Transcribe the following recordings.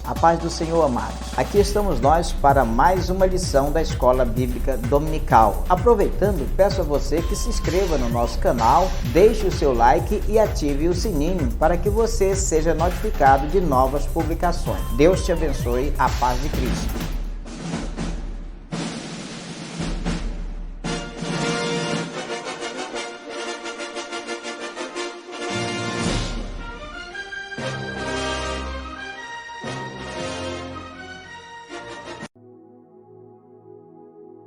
A paz do Senhor, amados. Aqui estamos nós para mais uma lição da Escola Bíblica Dominical. Aproveitando, peço a você que se inscreva no nosso canal, deixe o seu like e ative o sininho para que você seja notificado de novas publicações. Deus te abençoe, a paz de Cristo.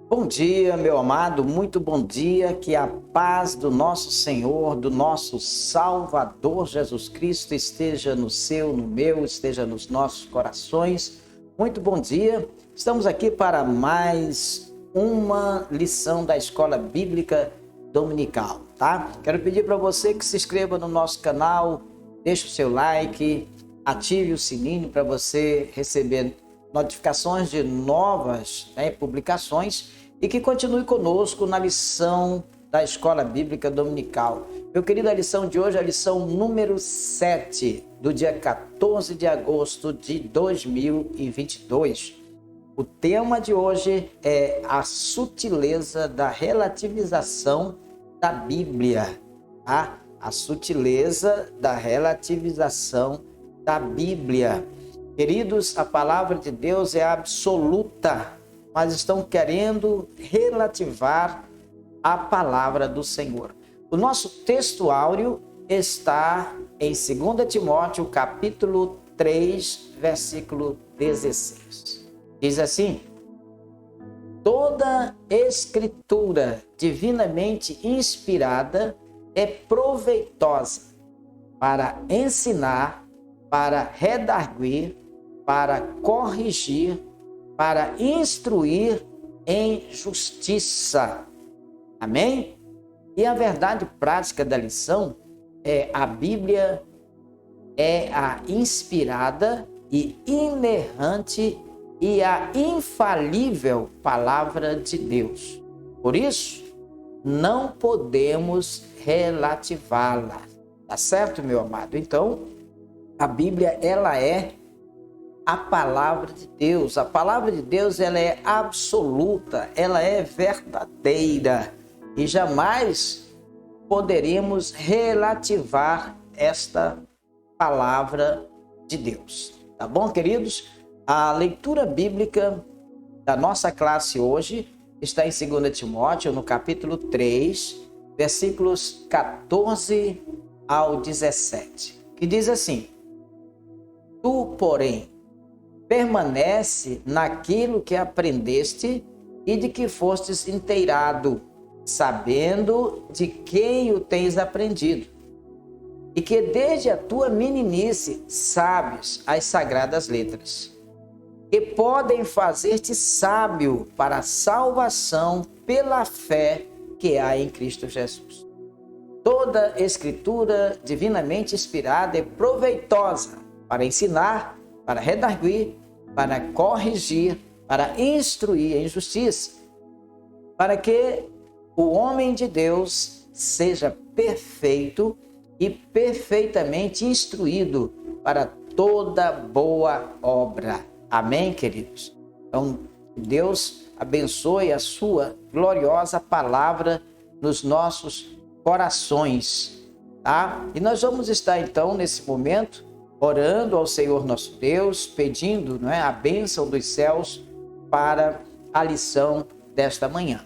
Bom dia, meu amado, muito bom dia, que a paz do nosso Senhor, do nosso Salvador Jesus Cristo esteja no seu, no meu, esteja nos nossos corações. Muito bom dia, estamos aqui para mais uma lição da Escola Bíblica Dominical, tá? Quero pedir para você que se inscreva no nosso canal, deixe o seu like, ative o sininho para você receber notificações de novas publicações e que continue conosco na lição da Escola Bíblica Dominical. Meu querido, a lição de hoje é a lição número 7, do dia 14 de agosto de 2022. O tema de hoje é a sutileza da relativização da Bíblia. Tá? A sutileza da relativização da Bíblia. Queridos, a palavra de Deus é absoluta, mas estão querendo relativar a palavra do Senhor. O nosso texto áureo está em 2 Timóteo, capítulo 3, versículo 16. Diz assim: toda escritura divinamente inspirada é proveitosa para ensinar, para redarguir, para corrigir, para instruir em justiça. Amém? E a verdade prática da lição é: a Bíblia é a inspirada e inerrante e a infalível palavra de Deus. Por isso, não podemos relativá-la. Tá certo, meu amado? Então, a Bíblia, ela é a palavra de Deus. A palavra de Deus, ela é absoluta, ela é verdadeira e jamais poderemos relativar esta palavra de Deus. Tá bom, queridos? A leitura bíblica da nossa classe hoje está em 2 Timóteo, no capítulo 3, versículos 14 ao 17, que diz assim: tu, porém, permanece naquilo que aprendeste e de que fostes inteirado, sabendo de quem o tens aprendido, e que desde a tua meninice sabes as sagradas letras, que podem fazer-te sábio para a salvação pela fé que há em Cristo Jesus. Toda escritura divinamente inspirada é proveitosa para ensinar, para redarguir, para corrigir, para instruir em justiça, para que o homem de Deus seja perfeito e perfeitamente instruído para toda boa obra. Amém, queridos? Então, Deus abençoe a sua gloriosa palavra nos nossos corações, tá? E nós vamos estar, então, nesse momento, orando ao Senhor nosso Deus, pedindo, a bênção dos céus para a lição desta manhã.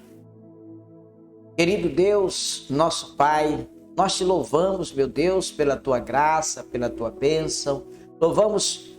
Querido Deus, nosso Pai, nós te louvamos, meu Deus, pela tua graça, pela tua bênção. Louvamos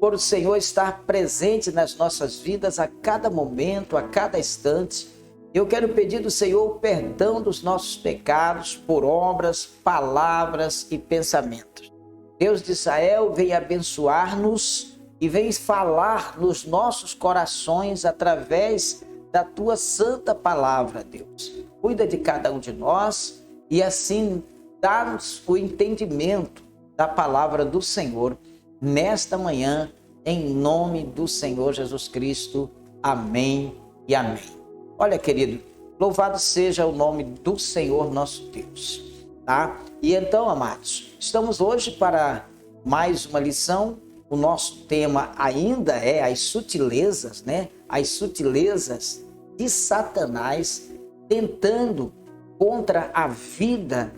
por o Senhor estar presente nas nossas vidas a cada momento, a cada instante. Eu quero pedir do Senhor perdão dos nossos pecados por obras, palavras e pensamentos. Deus de Israel, vem abençoar-nos e vem falar nos nossos corações através da tua santa palavra, Deus. Cuida de cada um de nós e assim dá-nos o entendimento da palavra do Senhor nesta manhã, em nome do Senhor Jesus Cristo. Amém e amém. Olha, querido, louvado seja o nome do Senhor nosso Deus. Tá? E então, amados, estamos hoje para mais uma lição o nosso tema ainda é as sutilezas, né? As sutilezas de Satanás tentando contra a vida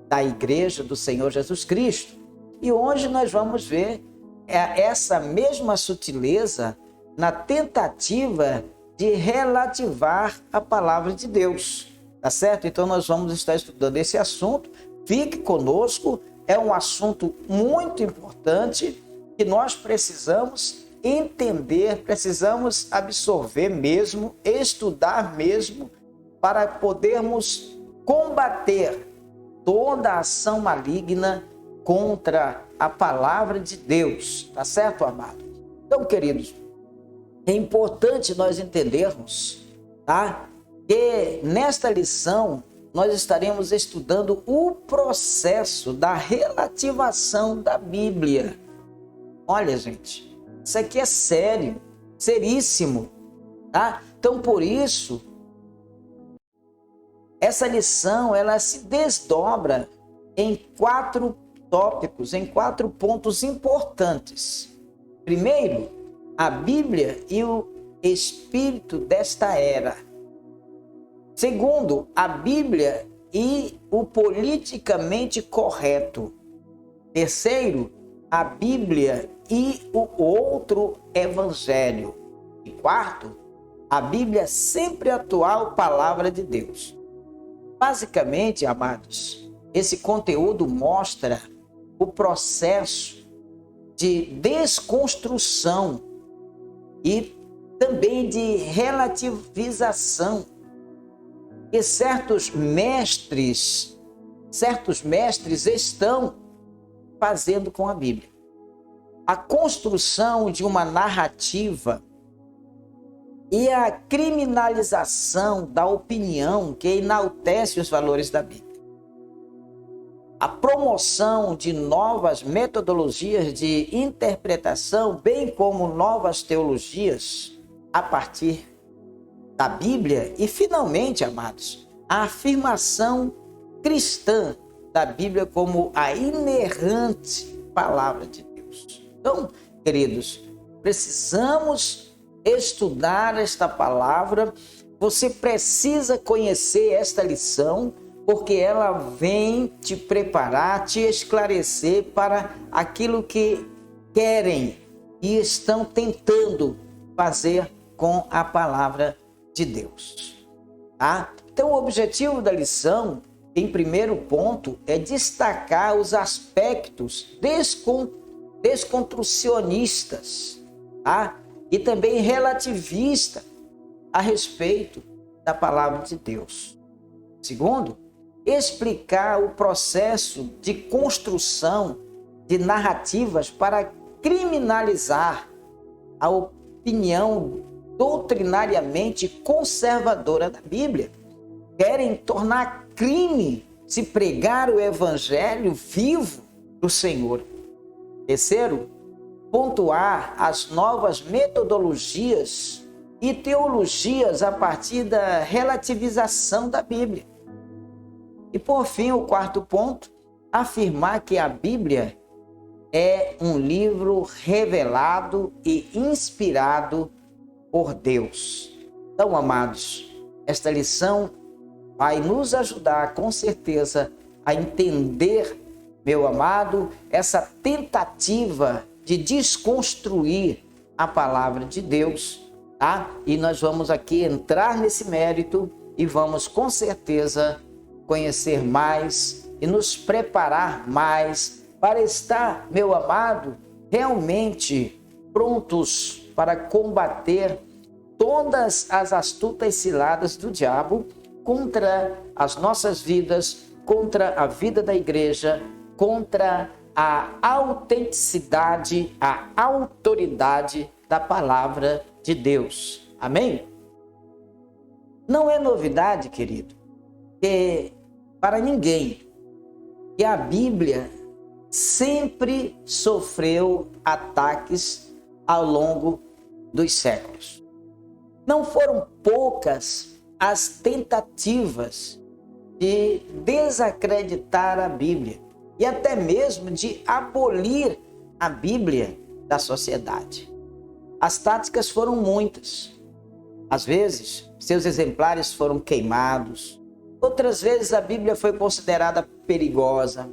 da igreja do Senhor Jesus Cristo. E hoje nós vamos ver essa mesma sutileza na tentativa de relativar a palavra de Deus, tá certo? Então nós vamos estar estudando esse assunto. Fique conosco, é um assunto muito importante que nós precisamos entender, precisamos absorver mesmo, estudar mesmo, para podermos combater toda a ação maligna contra a palavra de Deus, tá certo, amado? Então, queridos, é importante nós entendermos, tá? Que nesta lição nós estaremos estudando o processo da relativação da Bíblia. Olha, gente, isso aqui é sério, seríssimo, tá? Então, por isso, essa lição, ela se desdobra em 4 tópicos, em 4 pontos importantes. Primeiro, a Bíblia e o espírito desta era. Segundo, a Bíblia e o politicamente correto. Terceiro, a Bíblia e o outro evangelho. E quarto, a Bíblia sempre atual, palavra de Deus. Basicamente, amados, esse conteúdo mostra o processo de desconstrução e também de relativização que certos mestres estão fazendo com a Bíblia. A construção de uma narrativa e a criminalização da opinião que enaltece os valores da Bíblia. A promoção de novas metodologias de interpretação, bem como novas teologias a partir da Bíblia. E, finalmente, amados, a afirmação cristã da Bíblia como a inerrante palavra de Deus. Então, queridos, precisamos estudar esta palavra. Você precisa conhecer esta lição, porque ela vem te preparar, te esclarecer para aquilo que querem e estão tentando fazer com a palavra de Deus. Tá? Então, o objetivo da lição, em primeiro ponto, é destacar os aspectos desconstrucionistas, tá? E também relativista a respeito da palavra de Deus. Segundo, explicar o processo de construção de narrativas para criminalizar a opinião doutrinariamente conservadora da Bíblia. Querem tornar crime se pregar o evangelho vivo do Senhor. Terceiro, pontuar as novas metodologias e teologias a partir da relativização da Bíblia. E por fim, o quarto ponto, afirmar que a Bíblia é um livro revelado e inspirado por Deus. Então, amados, esta lição vai nos ajudar com certeza a entender, meu amado, essa tentativa de desconstruir a palavra de Deus, tá? E nós vamos aqui entrar nesse mérito e vamos com certeza conhecer mais e nos preparar mais para estar, meu amado, realmente prontos para combater todas as astutas ciladas do diabo contra as nossas vidas, contra a vida da igreja, contra a autenticidade, a autoridade da palavra de Deus. Amém? Não é novidade, querido, que para ninguém que a Bíblia sempre sofreu ataques ao longo dos séculos. Não foram poucas as tentativas de desacreditar a Bíblia e até mesmo de abolir a Bíblia da sociedade. As táticas foram muitas. Às vezes, seus exemplares foram queimados. Outras vezes, a Bíblia foi considerada perigosa,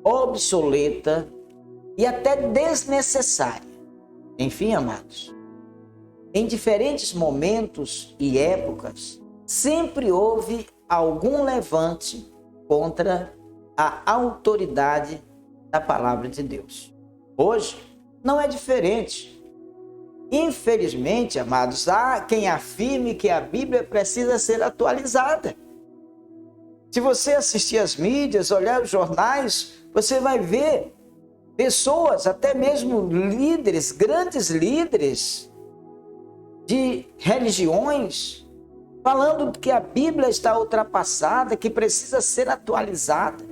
obsoleta e até desnecessária. Enfim, amados, em diferentes momentos e épocas, sempre houve algum levante contra a autoridade da palavra de Deus. Hoje, não é diferente. Infelizmente, amados, há quem afirme que a Bíblia precisa ser atualizada. Se você assistir às mídias, olhar os jornais, você vai ver pessoas, até mesmo líderes, grandes líderes de religiões, falando que a Bíblia está ultrapassada, que precisa ser atualizada.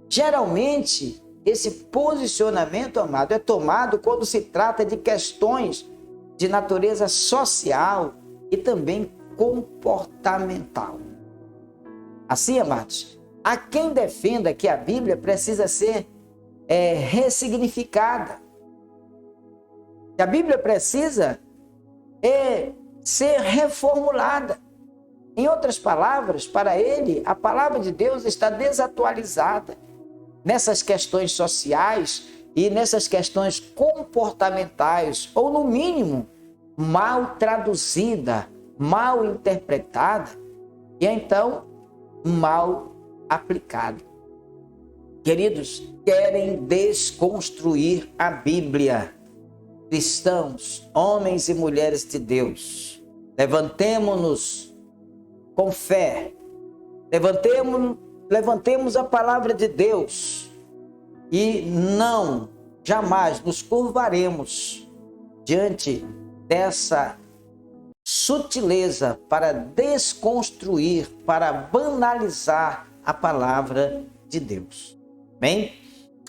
Geralmente, esse posicionamento, amado, é tomado quando se trata de questões de natureza social e também comportamental. Assim, amados, há quem defenda que a Bíblia precisa ser ressignificada. Que a Bíblia precisa ser reformulada. Em outras palavras, para ele, a palavra de Deus está desatualizada nessas questões sociais e nessas questões comportamentais, ou no mínimo, mal traduzida, mal interpretada e então mal aplicada. Queridos, querem desconstruir a Bíblia. Cristãos, homens e mulheres de Deus, levantemo-nos com fé, levantemos a palavra de Deus e não, jamais nos curvaremos diante dessa sutileza para desconstruir, para banalizar a palavra de Deus. Bem,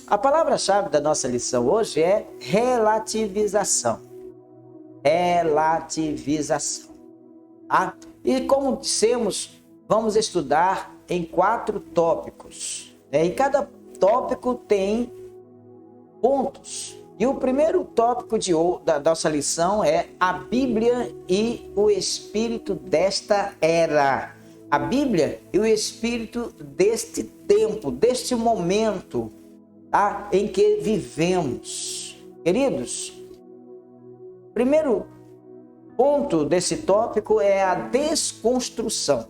a palavra-chave da nossa lição hoje é relativização. Relativização. Tá? E como dissemos, vamos estudar em 4 tópicos. E cada tópico tem pontos. E o primeiro tópico da nossa lição é a Bíblia e o espírito desta era. A Bíblia e o espírito deste tempo, deste momento, tá? Em que vivemos. Queridos, primeiro ponto desse tópico é a desconstrução.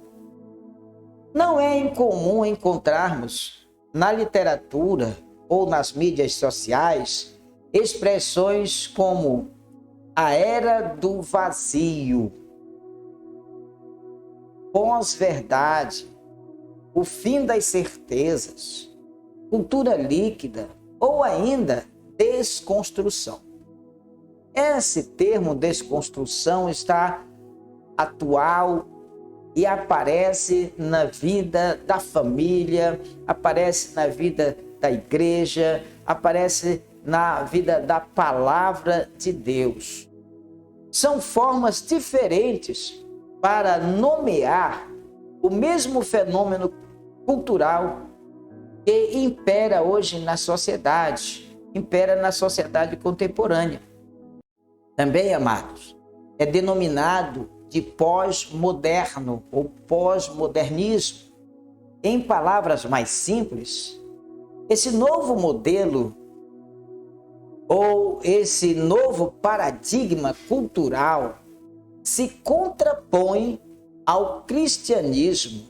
Não é incomum encontrarmos na literatura ou nas mídias sociais expressões como a era do vazio, pós-verdade, o fim das certezas, cultura líquida ou ainda desconstrução. Esse termo desconstrução está atual e aparece na vida da família, aparece na vida da igreja, aparece na vida da palavra de Deus. São formas diferentes para nomear o mesmo fenômeno cultural que impera hoje na sociedade, impera na sociedade contemporânea. Também, amados, é denominado de pós-moderno ou pós-modernismo. Em palavras mais simples, esse novo modelo ou esse novo paradigma cultural se contrapõe ao cristianismo,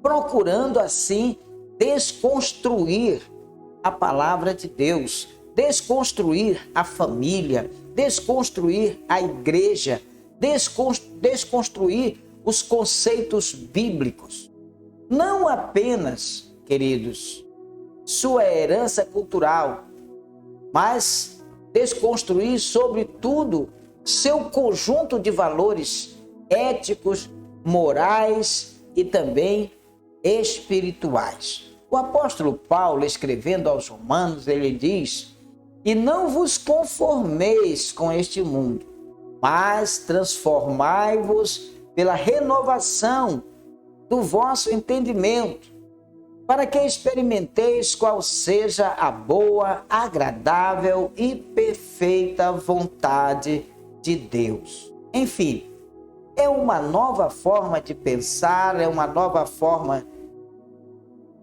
procurando assim desconstruir a palavra de Deus, desconstruir a família, desconstruir a igreja, desconstruir os conceitos bíblicos. Não apenas, queridos, sua herança cultural, mas desconstruir, sobretudo, seu conjunto de valores éticos, morais e também espirituais. O apóstolo Paulo, escrevendo aos Romanos, ele diz: "E não vos conformeis com este mundo, mas transformai-vos pela renovação do vosso entendimento, para que experimenteis qual seja a boa, agradável e perfeita vontade de Deus. Enfim, é uma nova forma de pensar, é uma nova forma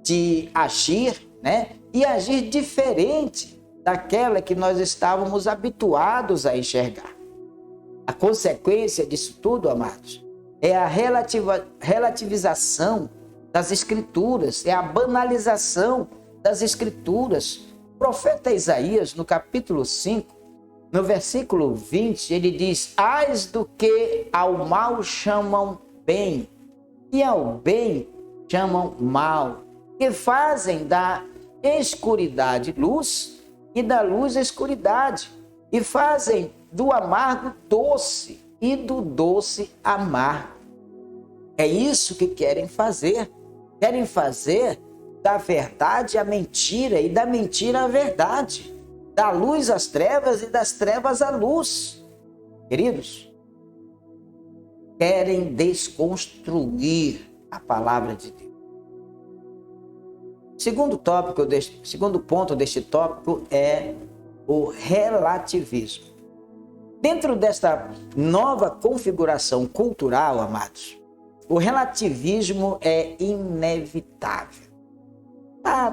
de agir, né? E agir diferente daquela que nós estávamos habituados a enxergar. A consequência disso tudo, amados, é a relativização das Escrituras, é a banalização das Escrituras. O profeta Isaías, no capítulo 5, no versículo 20, ele diz: "Ais do que ao mal chamam bem, e ao bem chamam mal, que fazem da escuridade luz e da luz escuridade, e fazem do amargo doce e do doce amargo." É isso que querem fazer. Querem fazer da verdade a mentira e da mentira a verdade, da luz às trevas e das trevas à luz. Queridos, querem desconstruir a palavra de Deus. Segundo ponto deste tópico é o relativismo. Dentro desta nova configuração cultural, amados, o relativismo é inevitável.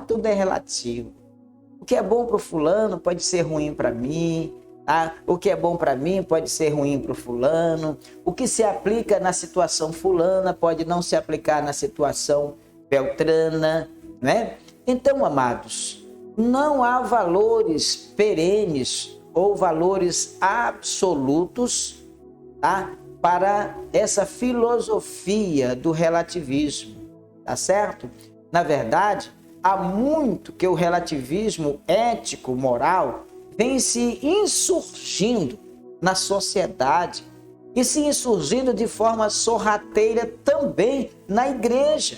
Tudo é relativo. O que é bom para o fulano pode ser ruim para mim. O que é bom para mim pode ser ruim para o fulano. O que se aplica na situação fulana pode não se aplicar na situação beltrana, né? Então, amados, não há valores perenes ou valores absolutos, para essa filosofia do relativismo, tá certo? Na verdade, há muito que o relativismo ético-moral vem se insurgindo na sociedade e se insurgindo de forma sorrateira também na igreja.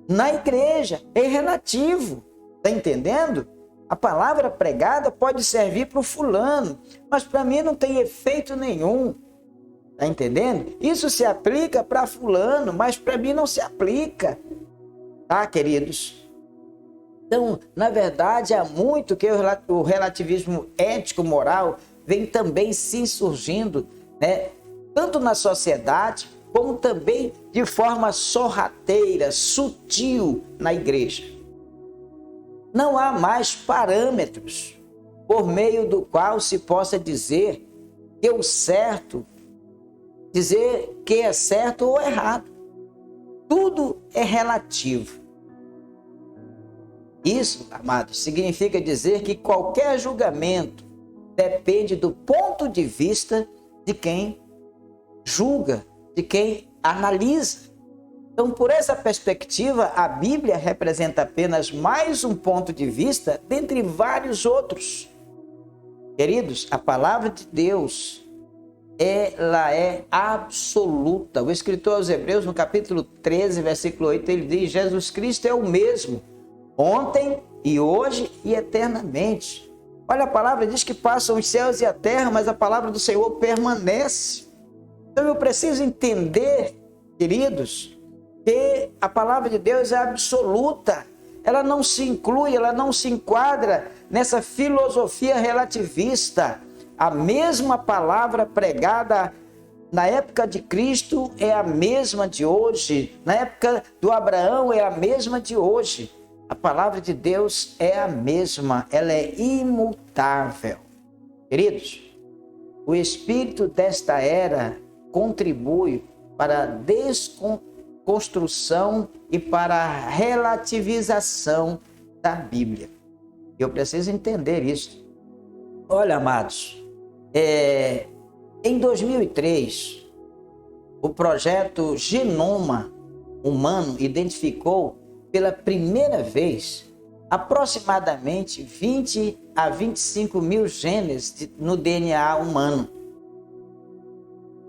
Na igreja é relativo, tá entendendo? A palavra pregada pode servir para o fulano, mas para mim não tem efeito nenhum. Está entendendo? Isso se aplica para fulano, mas para mim não se aplica. Tá, queridos? Então, na verdade, há muito que o relativismo ético-moral vem também se surgindo, né? Tanto na sociedade, como também de forma sorrateira, sutil na igreja. Não há mais parâmetros por meio do qual se possa dizer que é certo ou errado. Tudo é relativo. Isso, amados, significa dizer que qualquer julgamento depende do ponto de vista de quem julga, de quem analisa. Então, por essa perspectiva, a Bíblia representa apenas mais um ponto de vista dentre vários outros. Queridos, a palavra de Deus, ela é absoluta. O escritor aos Hebreus, no capítulo 13, versículo 8, ele diz: Jesus Cristo é o mesmo, ontem e hoje e eternamente. Olha, a palavra diz que passam os céus e a terra, mas a palavra do Senhor permanece. Então eu preciso entender, queridos, que a palavra de Deus é absoluta. Ela não se inclui, ela não se enquadra nessa filosofia relativista. A mesma palavra pregada na época de Cristo é a mesma de hoje. Na época do Abraão é a mesma de hoje. A palavra de Deus é a mesma, ela é imutável. Queridos, o espírito desta era contribui para a desconstrução e para a relativização da Bíblia. Eu preciso entender isso. Olha, amados, em 2003, o projeto Genoma Humano identificou pela primeira vez aproximadamente 20 a 25 mil genes no DNA humano.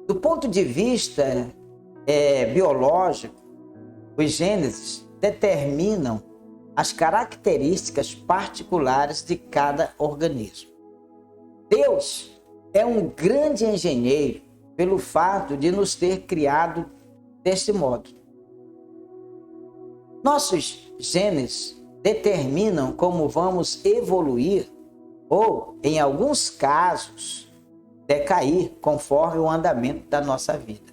Do ponto de vista biológico, os genes determinam as características particulares de cada organismo. Deus é um grande engenheiro pelo fato de nos ter criado deste modo. Nossos genes determinam como vamos evoluir ou, em alguns casos, decair conforme o andamento da nossa vida.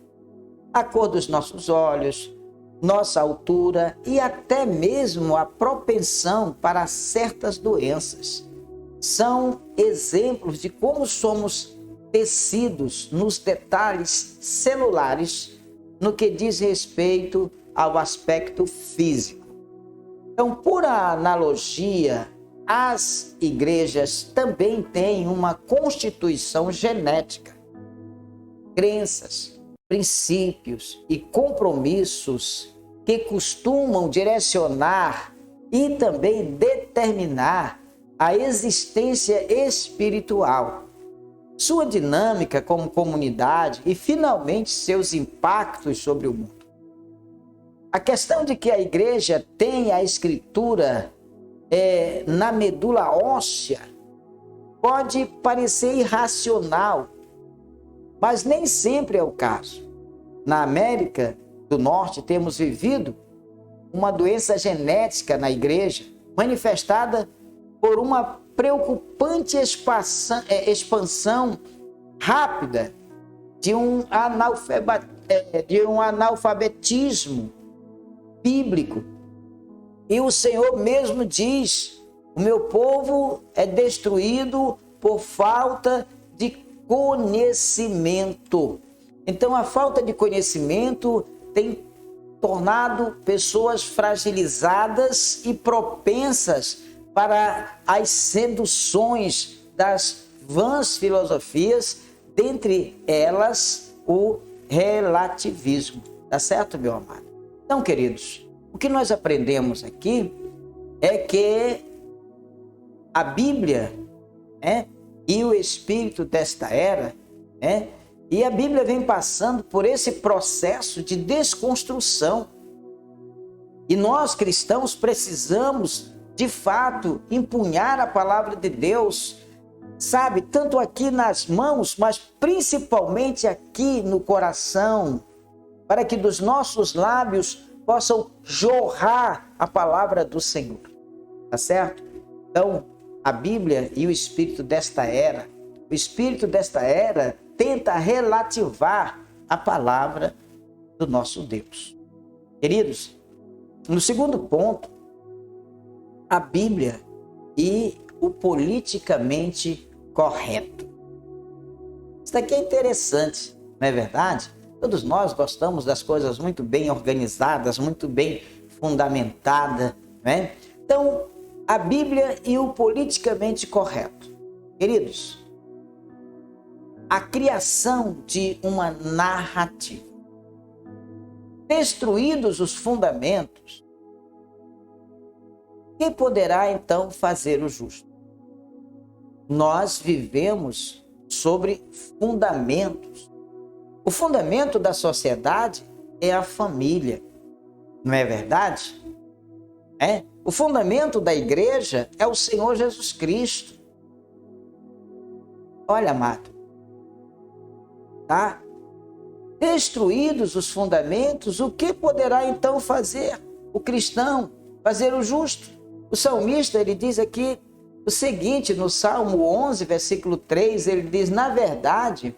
A cor dos nossos olhos, nossa altura e até mesmo a propensão para certas doenças são exemplos de como somos tecidos nos detalhes celulares no que diz respeito ao aspecto físico. Então, por analogia, as igrejas também têm uma constituição genética, crenças, princípios e compromissos que costumam direcionar e também determinar a existência espiritual, sua dinâmica como comunidade e, finalmente, seus impactos sobre o mundo. A questão de que a igreja tem a escritura na medula óssea pode parecer irracional, mas nem sempre é o caso. Na América do Norte temos vivido uma doença genética na igreja, manifestada por uma preocupante expansão rápida de um analfabetismo bíblico. E o Senhor mesmo diz: o meu povo é destruído por falta de conhecimento. Então, a falta de conhecimento tem tornado pessoas fragilizadas e propensas para as seduções das vãs filosofias, dentre elas o relativismo. Tá certo, meu amado? Então, queridos, o que nós aprendemos aqui é que a Bíblia e o espírito desta era, e a Bíblia vem passando por esse processo de desconstrução. E nós, cristãos, precisamos, de fato, empunhar a palavra de Deus, sabe, tanto aqui nas mãos, mas principalmente aqui no coração, para que dos nossos lábios possam jorrar a palavra do Senhor. Tá certo? Então, a Bíblia e o espírito desta era, tenta relativar a palavra do nosso Deus. Queridos, no segundo ponto, a Bíblia e o politicamente correto. Isso daqui é interessante, não é verdade? Todos nós gostamos das coisas muito bem organizadas, muito bem fundamentadas, né? Então, a Bíblia e o politicamente correto. Queridos, a criação de uma narrativa. Destruídos os fundamentos, quem poderá então fazer o justo? Nós vivemos sobre fundamentos. O fundamento da sociedade é a família, não é verdade? O fundamento da igreja é o Senhor Jesus Cristo. Olha, amado, tá? Destruídos os fundamentos, o que poderá então fazer o cristão, fazer o justo? O salmista, ele diz aqui o seguinte, no Salmo 11, versículo 3, ele diz: na verdade,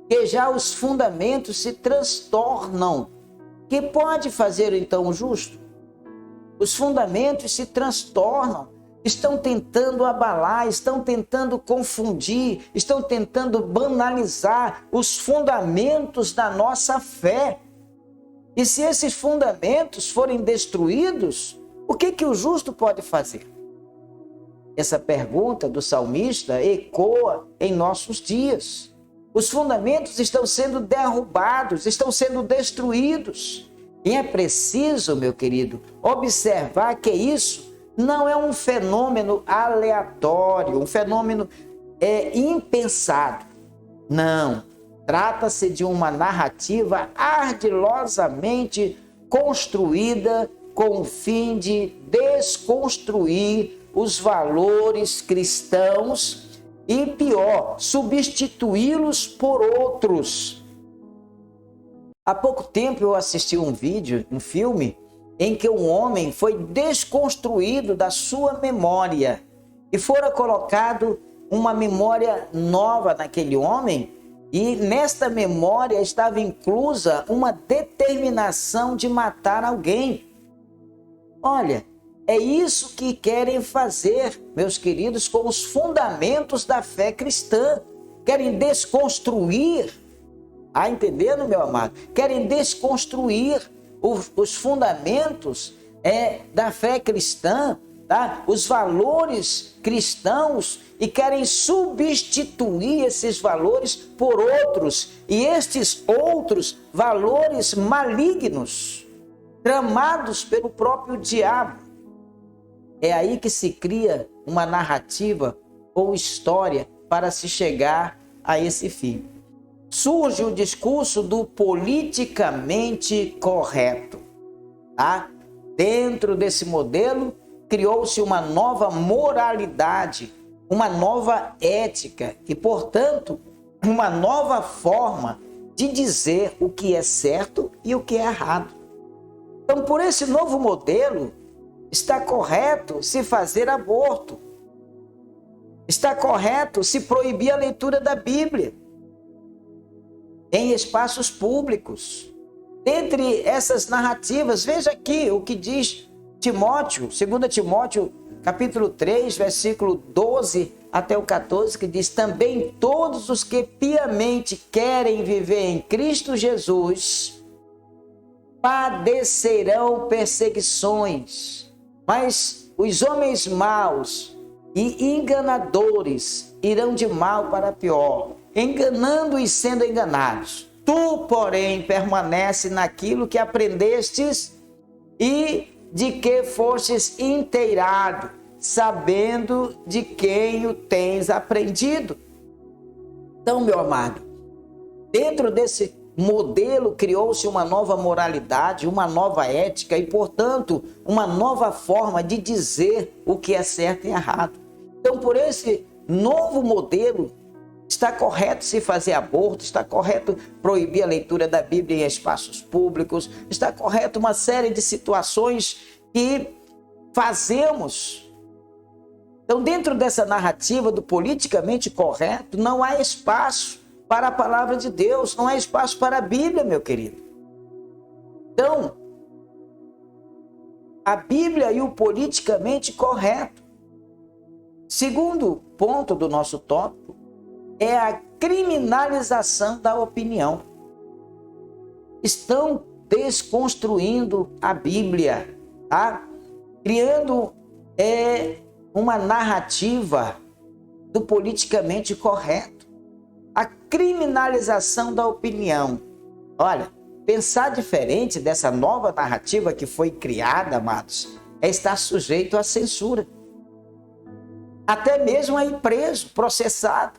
que já os fundamentos se transtornam. Que pode fazer então o justo? Os fundamentos se transtornam, estão tentando abalar, estão tentando confundir, estão tentando banalizar os fundamentos da nossa fé. E se esses fundamentos forem destruídos, o que o justo pode fazer? Essa pergunta do salmista ecoa em nossos dias. Os fundamentos estão sendo derrubados, estão sendo destruídos. E é preciso, meu querido, observar que isso não é um fenômeno aleatório, um fenômeno impensado. Não, trata-se de uma narrativa ardilosamente construída com o fim de desconstruir os valores cristãos e, pior, substituí-los por outros. Há pouco tempo eu assisti um filme, em que um homem foi desconstruído da sua memória e fora colocado uma memória nova naquele homem, e nesta memória estava inclusa uma determinação de matar alguém. Olha, é isso que querem fazer, meus queridos, com os fundamentos da fé cristã. Querem desconstruir, entendendo, meu amado? Querem desconstruir os fundamentos da fé cristã, tá? Os valores cristãos, e querem substituir esses valores por outros, e estes outros valores malignos, tramados pelo próprio diabo. É aí que se cria uma narrativa ou história para se chegar a esse fim. Surge o discurso do politicamente correto, tá? Dentro desse modelo, criou-se uma nova moralidade, uma nova ética e, portanto, uma nova forma de dizer o que é certo e o que é errado. Então, por esse novo modelo, está correto se fazer aborto. Está correto se proibir a leitura da Bíblia em espaços públicos. Dentre essas narrativas, veja aqui o que diz Timóteo, 2 Timóteo, capítulo 3, versículo 12 até o 14, que diz: também todos os que piamente querem viver em Cristo Jesus padecerão perseguições, mas os homens maus e enganadores irão de mal para pior, enganando e sendo enganados. Tu, porém, permanece naquilo que aprendestes e de que fostes inteirado, sabendo de quem o tens aprendido. Então, meu amado, dentro desse modelo criou-se uma nova moralidade, uma nova ética e, portanto, uma nova forma de dizer o que é certo e errado. Então, por esse novo modelo, está correto se fazer aborto, está correto proibir a leitura da Bíblia em espaços públicos, está correto uma série de situações que fazemos. Então, dentro dessa narrativa do politicamente correto, não há espaço para a palavra de Deus, não há espaço para a Bíblia, meu querido. Então, a Bíblia e o politicamente correto. Segundo ponto do nosso tópico é a criminalização da opinião. Estão desconstruindo a Bíblia, tá? Criando uma narrativa do politicamente correto. A criminalização da opinião. Olha, pensar diferente dessa nova narrativa que foi criada, amados, é estar sujeito à censura. Até mesmo a ir preso, processado.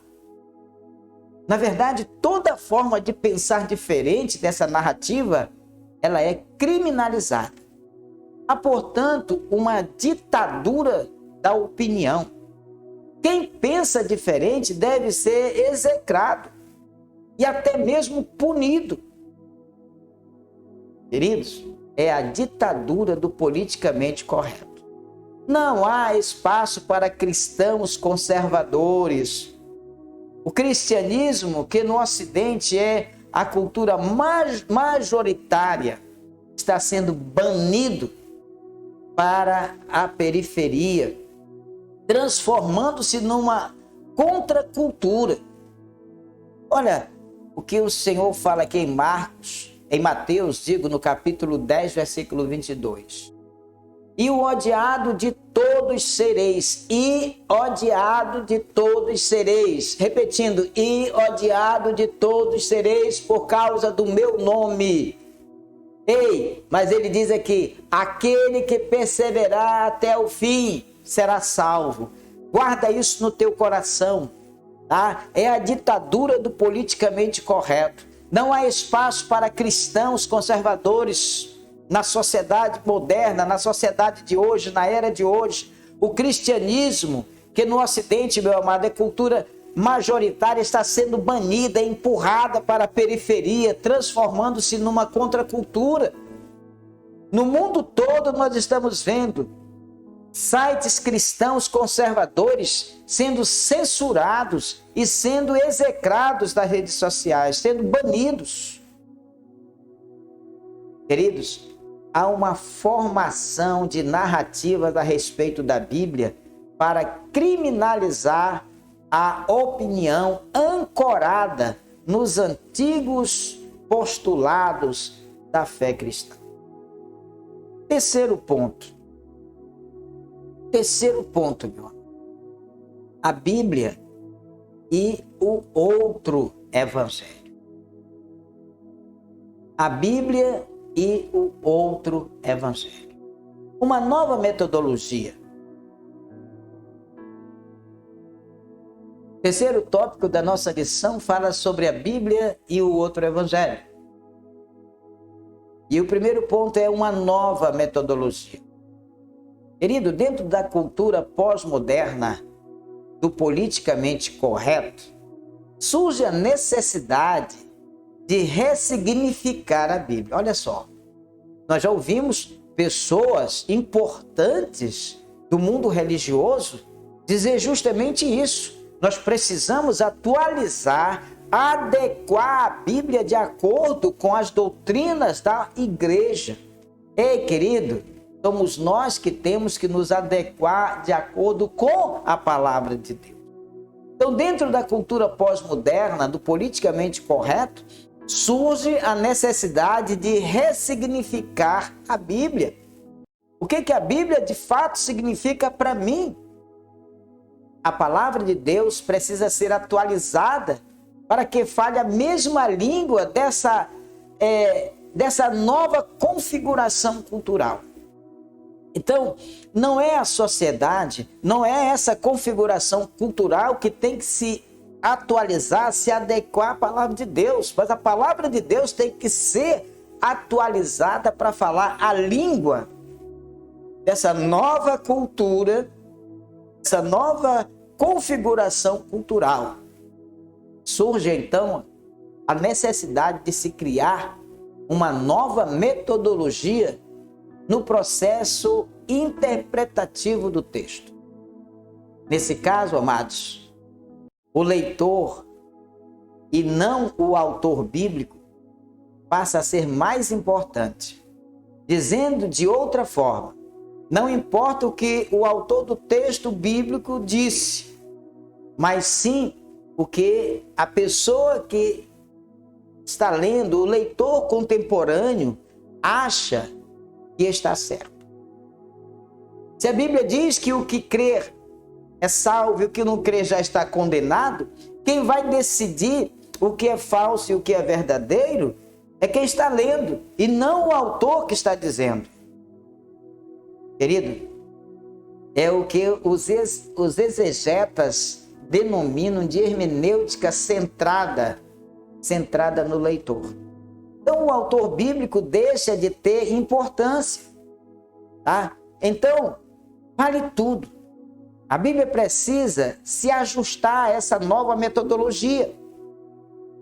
Na verdade, toda forma de pensar diferente dessa narrativa, ela é criminalizada. Há, portanto, uma ditadura da opinião. Quem pensa diferente deve ser execrado e até mesmo punido. Queridos, é a ditadura do politicamente correto. Não há espaço para cristãos conservadores. O cristianismo, que no Ocidente é a cultura majoritária, está sendo banido para a periferia, transformando-se numa contracultura. Olha o que o Senhor fala aqui em Mateus, no capítulo 10, versículo 22. E o odiado de todos sereis, e odiado de todos sereis. Repetindo, e odiado de todos sereis por causa do meu nome. Ei, mas ele diz aqui, aquele que perseverar até o fim será salvo. Guarda isso no teu coração, tá? É a ditadura do politicamente correto. Não há espaço para cristãos conservadores na sociedade moderna, na sociedade de hoje, na era de hoje. O cristianismo, que no Ocidente, meu amado, é cultura majoritária, está sendo banida, empurrada para a periferia, transformando-se numa contracultura. No mundo todo nós estamos vendo sites cristãos conservadores sendo censurados e sendo execrados das redes sociais, sendo banidos. Queridos, há uma formação de narrativas a respeito da Bíblia para criminalizar a opinião ancorada nos antigos postulados da fé cristã. Terceiro ponto, meu amigo. A Bíblia e o outro evangelho. A Bíblia e o outro evangelho. Uma nova metodologia. O terceiro tópico da nossa lição fala sobre a Bíblia e o outro evangelho. E o primeiro ponto é uma nova metodologia. Querido, dentro da cultura pós-moderna do politicamente correto, surge a necessidade de ressignificar a Bíblia. Olha só, nós já ouvimos pessoas importantes do mundo religioso dizer justamente isso. Nós precisamos atualizar, adequar a Bíblia de acordo com as doutrinas da igreja. Ei, querido, somos nós que temos que nos adequar de acordo com a palavra de Deus. Então, dentro da cultura pós-moderna, do politicamente correto, surge a necessidade de ressignificar a Bíblia. O que a Bíblia de fato significa para mim? A palavra de Deus precisa ser atualizada para que fale a mesma língua dessa nova configuração cultural. Então, não é a sociedade, não é essa configuração cultural que tem que se atualizar, se adequar à palavra de Deus, mas a palavra de Deus tem que ser atualizada para falar a língua dessa nova cultura, essa nova configuração cultural. Surge então a necessidade de se criar uma nova metodologia no processo interpretativo do texto. Nesse caso, amados, o leitor e não o autor bíblico passa a ser mais importante. Dizendo de outra forma, não importa o que o autor do texto bíblico disse, mas sim o que a pessoa que está lendo, o leitor contemporâneo, acha que está certo. Se a Bíblia diz que o que crer é salvo e o que não crer já está condenado, quem vai decidir o que é falso e o que é verdadeiro é quem está lendo e não o autor que está dizendo. Querido, é o que os exegetas denominam de hermenêutica centrada no leitor. Então, o autor bíblico deixa de ter importância, tá? Então, vale tudo. A Bíblia precisa se ajustar a essa nova metodologia.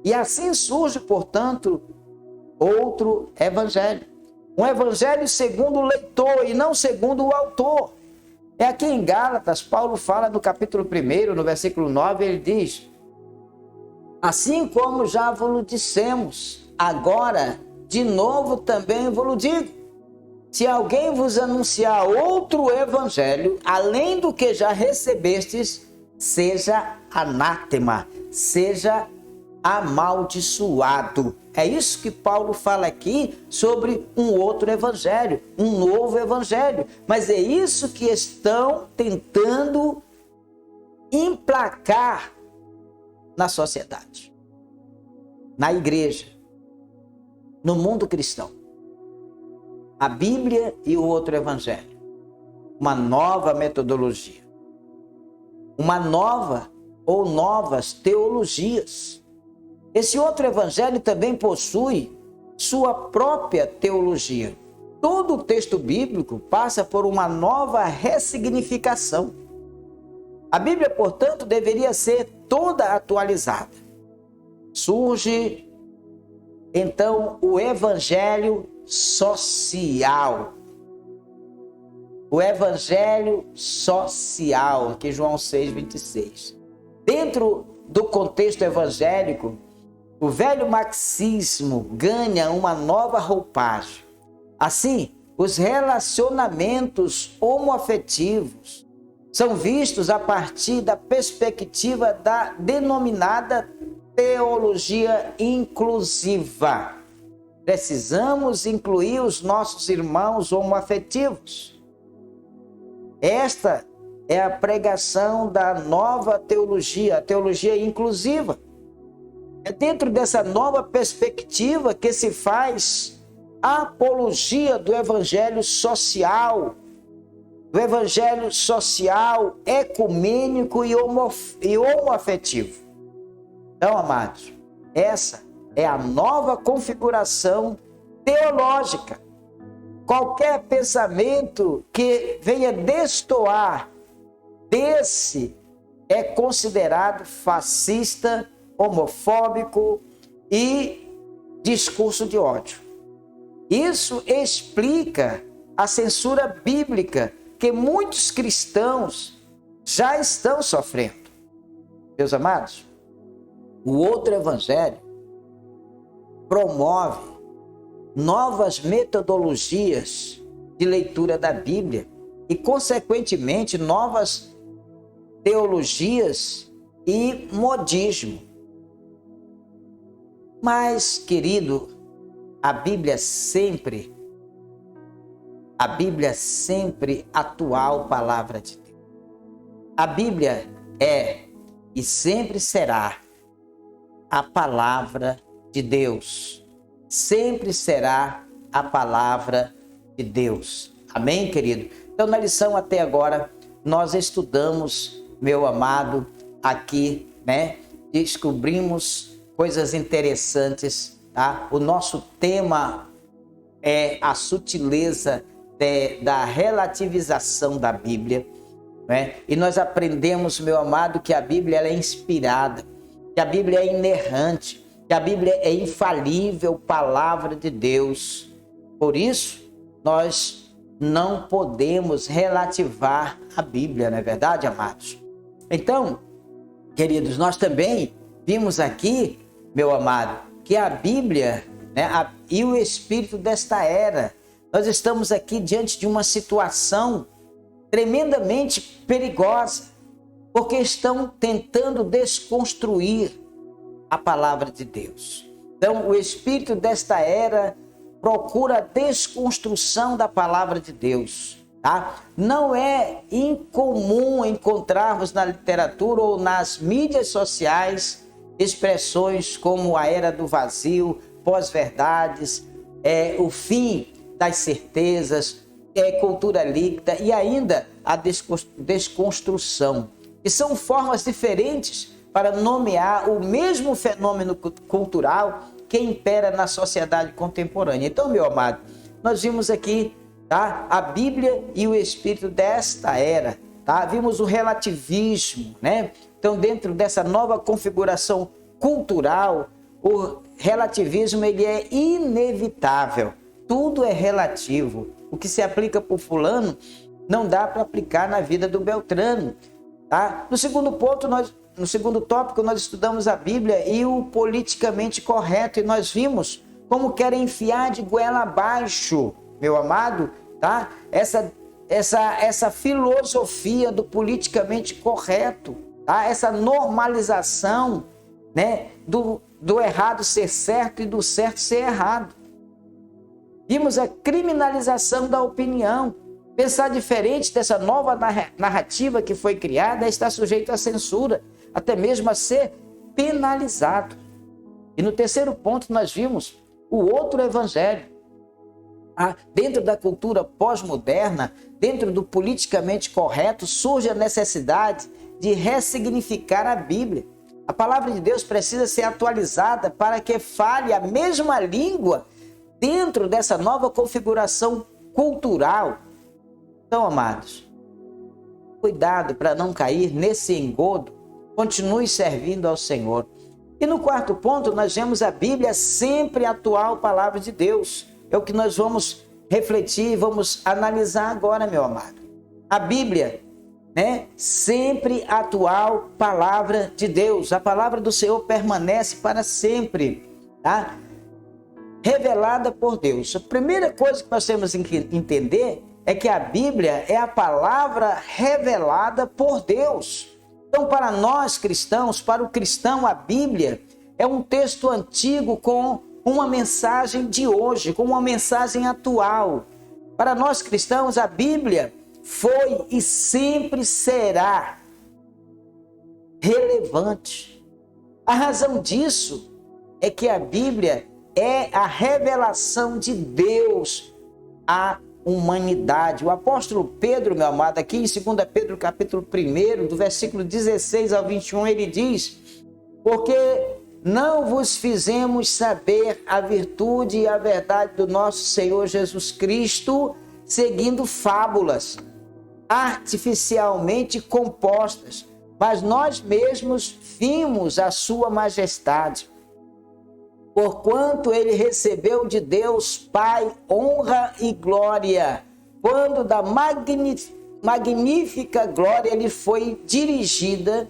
E assim surge, portanto, outro evangelho. Um evangelho segundo o leitor e não segundo o autor. É aqui em Gálatas, Paulo fala no capítulo 1, no versículo 9, ele diz: assim como já vos dissemos, agora de novo também vos digo, se alguém vos anunciar outro evangelho, além do que já recebestes, seja anátema, seja amaldiçoado. É isso que Paulo fala aqui sobre um outro evangelho, um novo evangelho. Mas é isso que estão tentando emplacar na sociedade, na igreja, no mundo cristão. A Bíblia e o outro evangelho. Uma nova metodologia. Uma nova ou novas teologias. Esse outro evangelho também possui sua própria teologia. Todo o texto bíblico passa por uma nova ressignificação. A Bíblia, portanto, deveria ser toda atualizada. Surge, então, o evangelho social. O evangelho social, aqui João 6:26. Dentro do contexto evangélico, o velho marxismo ganha uma nova roupagem. Assim, os relacionamentos homoafetivos são vistos a partir da perspectiva da denominada teologia inclusiva. Precisamos incluir os nossos irmãos homoafetivos. Esta é a pregação da nova teologia, a teologia inclusiva. É dentro dessa nova perspectiva que se faz a apologia do evangelho social, ecumênico e homoafetivo. Então, amados, essa é a nova configuração teológica. Qualquer pensamento que venha destoar desse é considerado fascista, homofóbico e discurso de ódio. Isso explica a censura bíblica que muitos cristãos já estão sofrendo. Meus amados, o outro evangelho promove novas metodologias de leitura da Bíblia e, consequentemente, novas teologias e modismo. Mas, querido, a Bíblia sempre atual palavra de Deus. A Bíblia é e sempre será a palavra de Deus. Sempre será a palavra de Deus. Amém, querido? Então, na lição até agora, nós estudamos, meu amado, aqui, descobrimos coisas interessantes, tá? O nosso tema é a sutileza da relativização da Bíblia, E nós aprendemos, meu amado, que a Bíblia ela é inspirada, que a Bíblia é inerrante, que a Bíblia é infalível, palavra de Deus. Por isso, nós não podemos relativar a Bíblia, não é verdade, amados? Então, queridos, nós também vimos aqui, meu amado, que a Bíblia, e o espírito desta era, nós estamos aqui diante de uma situação tremendamente perigosa, porque estão tentando desconstruir a palavra de Deus. Então, o espírito desta era procura a desconstrução da palavra de Deus, tá? Não é incomum encontrarmos na literatura ou nas mídias sociais expressões como a era do vazio, pós-verdades, o fim das certezas, cultura líquida e ainda a desconstrução. E são formas diferentes para nomear o mesmo fenômeno cultural que impera na sociedade contemporânea. Então, meu amado, nós vimos aqui, tá, a Bíblia e o espírito desta era, tá? Vimos o relativismo, Então, dentro dessa nova configuração cultural, o relativismo ele é inevitável. Tudo é relativo. O que se aplica por fulano não dá para aplicar na vida do Beltrano, tá? No segundo tópico, nós estudamos a Bíblia e o politicamente correto, e nós vimos como querem enfiar de goela abaixo, meu amado, tá? Essa filosofia do politicamente correto, tá? Essa normalização, do errado ser certo e do certo ser errado. Vimos a criminalização da opinião. Pensar diferente dessa nova narrativa que foi criada está sujeito à censura, até mesmo a ser penalizado. E no terceiro ponto nós vimos o outro evangelho. Dentro da cultura pós-moderna, dentro do politicamente correto, surge a necessidade de ressignificar a Bíblia. A palavra de Deus precisa ser atualizada para que fale a mesma língua dentro dessa nova configuração cultural. Então, amados, cuidado para não cair nesse engodo. Continue servindo ao Senhor. E no quarto ponto, nós vemos a Bíblia sempre a atual palavra de Deus. é o que nós vamos refletir, vamos analisar agora, meu amado. A Bíblia, né? Sempre atual palavra de Deus. A palavra do Senhor permanece para sempre, tá? Revelada por Deus. A primeira coisa que nós temos que entender é que a Bíblia é a palavra revelada por Deus. Então, para nós cristãos, para o cristão, a Bíblia é um texto antigo com uma mensagem de hoje, com uma mensagem atual. Para nós cristãos, a Bíblia foi e sempre será relevante. A razão disso é que a Bíblia é a revelação de Deus à humanidade. O apóstolo Pedro, meu amado, aqui em 2 Pedro capítulo 1, do versículo 16 ao 21, ele diz: porque não vos fizemos saber a virtude e a verdade do nosso Senhor Jesus Cristo, seguindo fábulas artificialmente compostas, mas nós mesmos vimos a sua majestade. Porquanto ele recebeu de Deus Pai honra e glória, quando da magnífica glória lhe foi dirigida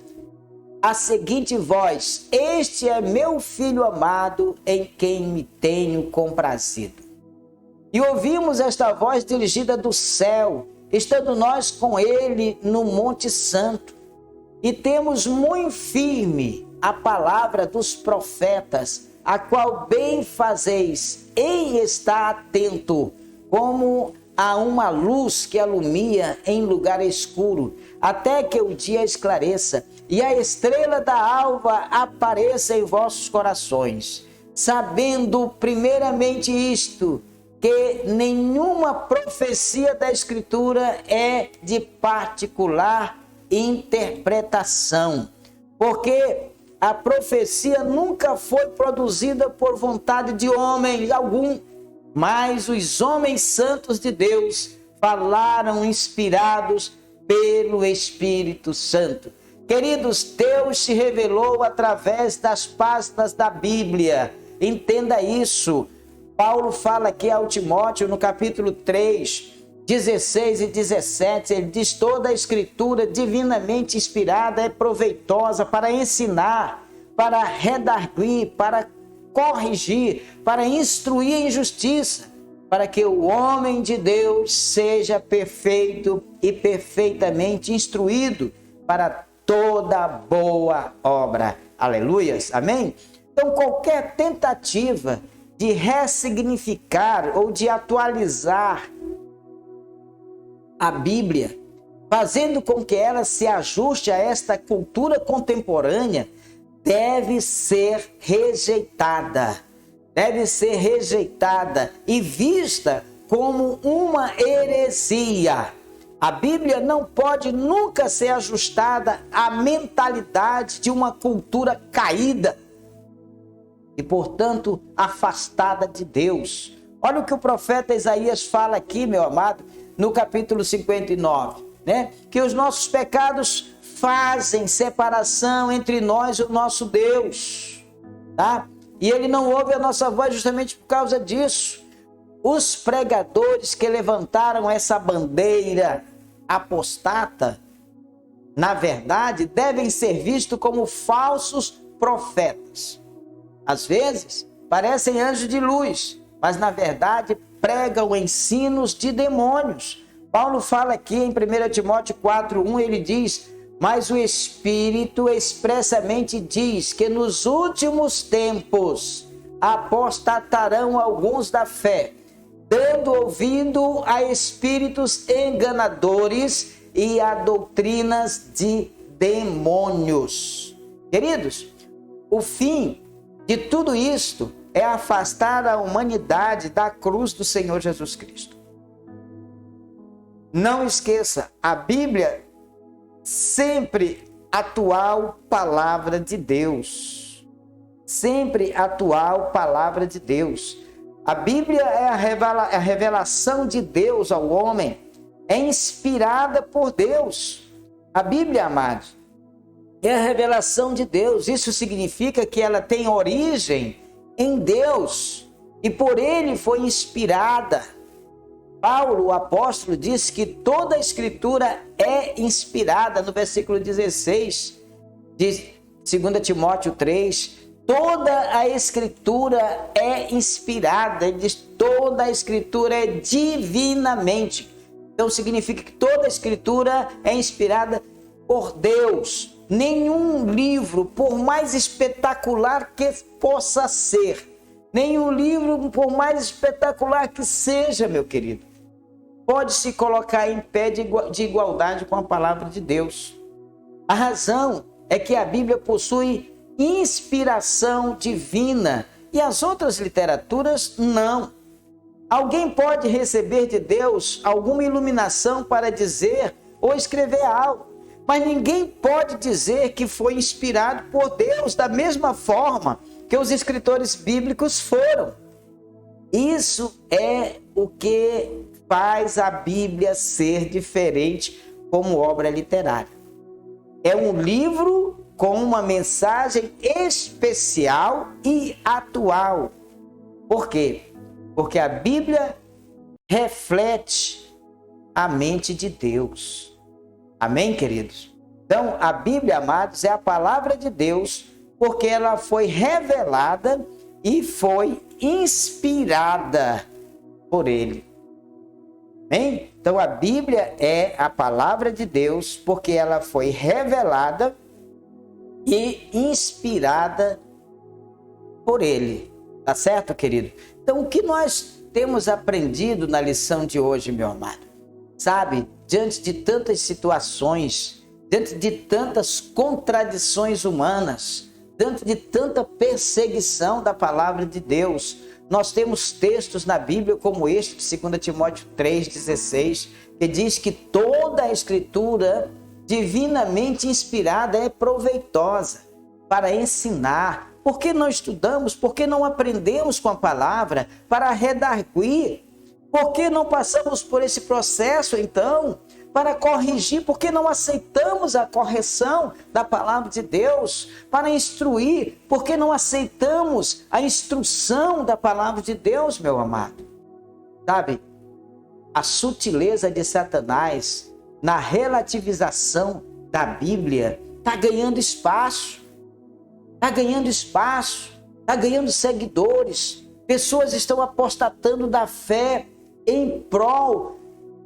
a seguinte voz: este é meu filho amado, em quem me tenho comprazido. E ouvimos esta voz dirigida do céu, estando nós com ele no Monte Santo, e temos muito firme a palavra dos profetas, a qual bem fazeis em estar atento, como a uma luz que alumia em lugar escuro, até que o dia esclareça e a estrela da alva apareça em vossos corações, sabendo primeiramente isto, que nenhuma profecia da Escritura é de particular interpretação, porque a profecia nunca foi produzida por vontade de homem algum, mas os homens santos de Deus falaram inspirados pelo Espírito Santo. Queridos, Deus se revelou através das páginas da Bíblia. Entenda isso. Paulo fala aqui ao Timóteo no capítulo 3, 16 e 17, ele diz: toda a escritura divinamente inspirada é proveitosa para ensinar, para redarguir, para corrigir, para instruir em justiça, para que o homem de Deus seja perfeito e perfeitamente instruído para toda boa obra. Aleluias, amém? Então, qualquer tentativa de ressignificar ou de atualizar a Bíblia, fazendo com que ela se ajuste a esta cultura contemporânea, deve ser rejeitada. Deve ser rejeitada e vista como uma heresia. A Bíblia não pode nunca ser ajustada à mentalidade de uma cultura caída e, portanto, afastada de Deus. Olha o que o profeta Isaías fala aqui, meu amado, no capítulo 59, né? Que os nossos pecados fazem separação entre nós e o nosso Deus, tá? E ele não ouve a nossa voz justamente por causa disso. Os pregadores que levantaram essa bandeira apostata, na verdade, devem ser vistos como falsos profetas. Às vezes, parecem anjos de luz, mas na verdade pregam ensinos de demônios. Paulo fala aqui em 1 Timóteo 4:1, ele diz: mas o Espírito expressamente diz que nos últimos tempos apostatarão alguns da fé, dando ouvido a espíritos enganadores e a doutrinas de demônios. Queridos, o fim de tudo isto é afastar a humanidade da cruz do Senhor Jesus Cristo. Não esqueça, a Bíblia sempre atual palavra de Deus. Sempre atual palavra de Deus. A Bíblia é a revelação de Deus ao homem. É inspirada por Deus. A Bíblia, amados, é a revelação de Deus. Isso significa que ela tem origem em Deus. e por ele foi inspirada. Paulo, o apóstolo, diz que toda a escritura é inspirada, no versículo 16 de 2 Timóteo 3, toda a escritura é inspirada, ele diz toda a escritura é divinamente. Então significa que toda a escritura é inspirada por Deus. Nenhum livro, por mais espetacular que possa ser, nenhum livro, por mais espetacular que seja, meu querido, pode se colocar em pé de igualdade com a palavra de Deus. A razão é que a Bíblia possui inspiração divina e as outras literaturas não. Alguém pode receber de Deus alguma iluminação para dizer ou escrever algo, mas ninguém pode dizer que foi inspirado por Deus da mesma forma que os escritores bíblicos foram. Isso é o que faz a Bíblia ser diferente como obra literária. É um livro com uma mensagem especial e atual. Por quê? Porque a Bíblia reflete a mente de Deus. Amém, queridos? Então, a Bíblia, amados, é a palavra de Deus, porque ela foi revelada e foi inspirada por Ele. Amém? Então, a Bíblia é a palavra de Deus, porque ela foi revelada e inspirada por Ele. Tá certo, querido? Então, o que nós temos aprendido na lição de hoje, meu amado? Sabe, diante de tantas situações, diante de tantas contradições humanas, diante de tanta perseguição da palavra de Deus, nós temos textos na Bíblia como este de 2 Timóteo 3,16, que diz que toda a escritura divinamente inspirada é proveitosa para ensinar. Por que não estudamos? Por que não aprendemos com a palavra para redarguir? Por que não passamos por esse processo, então, para corrigir? Por que não aceitamos a correção da palavra de Deus para instruir? Por que não aceitamos a instrução da palavra de Deus, meu amado? Sabe, a sutileza de Satanás na relativização da Bíblia está ganhando espaço. Está ganhando espaço, está ganhando seguidores. Pessoas estão apostatando da fé em prol